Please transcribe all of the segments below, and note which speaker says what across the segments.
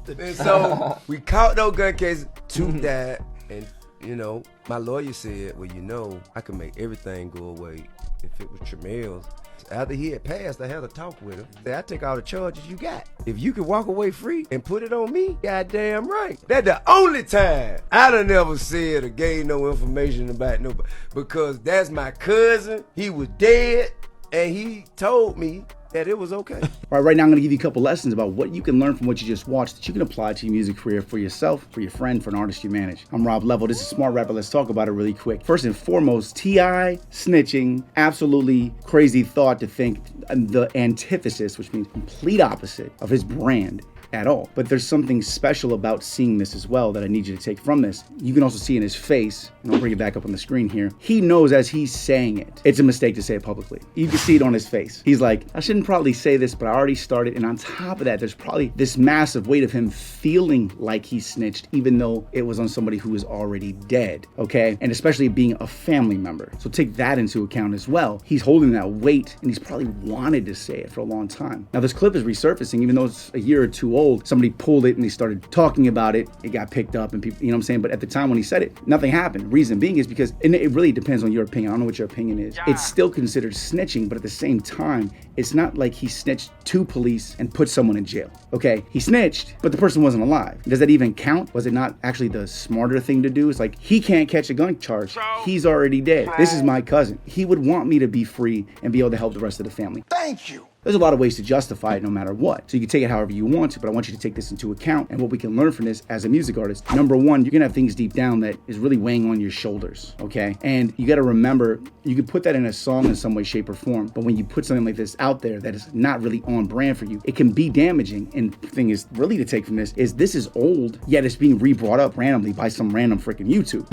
Speaker 1: And so we caught those gun cases, 2 died, and you know, my lawyer said, well, you know, I could make everything go away if it was Tramel's. After he had passed, I had a talk with him. I take all the charges you got. If you could walk away free and put it on me, goddamn right. That's the only time I done never said or gave no information about nobody, because that's my cousin. He was dead, and he told me that it was okay.
Speaker 2: All right now I'm gonna give you a couple lessons about what you can learn from what you just watched that you can apply to your music career for yourself, for your friend, for an artist you manage. I'm Rob Level, this is Smart Rapper. Let's talk about it really quick. First and foremost, T.I. snitching, absolutely crazy thought to think the antithesis, which means complete opposite of his brand at all. But there's something special about seeing this as well that I need you to take from this. You can also see in his face, and I'll bring it back up on the screen here, he knows as he's saying it, it's a mistake to say it publicly. You can see it on his face. He's like, I shouldn't probably say this, but I already started. And on top of that, there's probably this massive weight of him feeling like he snitched, even though it was on somebody who is already dead, okay? And especially being a family member. So take that into account as well. He's holding that weight, and he's probably wanted to say it for a long time. Now this clip is resurfacing, even though it's a year or two old. Somebody pulled it and they started talking about it. It got picked up and people, you know what I'm saying? But at the time when he said it, nothing happened. Reason being is because, and it really depends on your opinion. I don't know what your opinion is. It's still considered snitching, but at the same time, it's not like he snitched to police and put someone in jail, okay? He snitched, but the person wasn't alive. Does that even count? Was it not actually the smarter thing to do? It's like, he can't catch a gun charge. He's already dead. This is my cousin. He would want me to be free and be able to help the rest of the family.
Speaker 1: Thank you.
Speaker 2: There's a lot of ways to justify it no matter what. So you can take it however you want to, but I want you to take this into account and what we can learn from this as a music artist. Number one, you're gonna have things deep down that is really weighing on your shoulders, okay? And you gotta remember, you can put that in a song in some way, shape, or form, but when you put something like this out there that is not really on brand for you, it can be damaging. And the thing is really to take from this is old, yet it's being re-brought up randomly by some random freaking YouTube.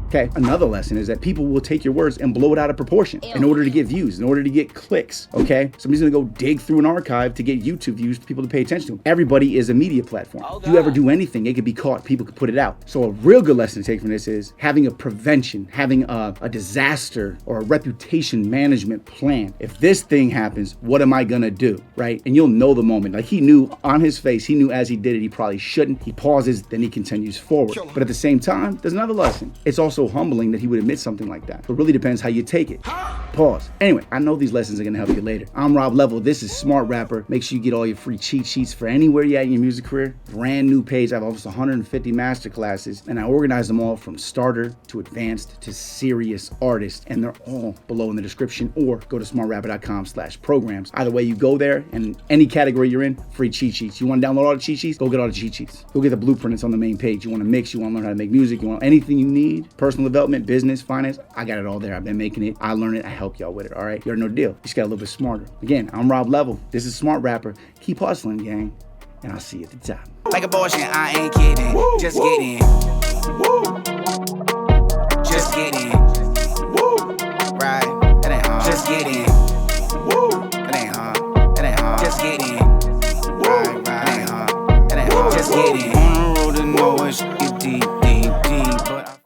Speaker 2: Okay, another lesson is that people will take your words and blow it out of proportion in order to get views, in order to get clicks, okay? Somebody's gonna go dig through an archive to get YouTube views for people to pay attention to them. Everybody is a media platform. If you ever do anything, it could be caught, people could put it out. So a real good lesson to take from this is having a prevention, having a disaster or a reputation management plan. If this thing happens, what am I gonna do, right? And you'll know the moment. Like he knew on his face, he knew as he did it, he probably shouldn't. He pauses, then he continues forward. But at the same time, there's another lesson. It's also humbling that he would admit something like that. So it really depends how you take it. Pause. Anyway, I know these lessons are gonna help you later. I'm Rob Level, this is Smart Rapper. Make sure you get all your free cheat sheets for anywhere you're at in your music career. Brand new page, I have almost 150 masterclasses, and I organize them all from starter to advanced to serious artist, and they're all below in the description, or go to smartrapper.com/programs. Either way, you go there, and any category you're in, free cheat sheets. You wanna download all the cheat sheets? Go get all the cheat sheets. Go get the blueprint, it's on the main page. You wanna mix, you wanna learn how to make music, you want anything you need, personal development, business, finance, I got it all there. I've been making it. I learn it. I help y'all with it. All right. You already know the deal. You just got a little bit smarter. Again, I'm Rob Level. This is Smart Rapper. Keep hustling, gang. And I'll see you at the top.
Speaker 3: Like abortion, I ain't kidding. Woo, just get in. Woo. Just get in. Woo. Right. That ain't hard. Just get in.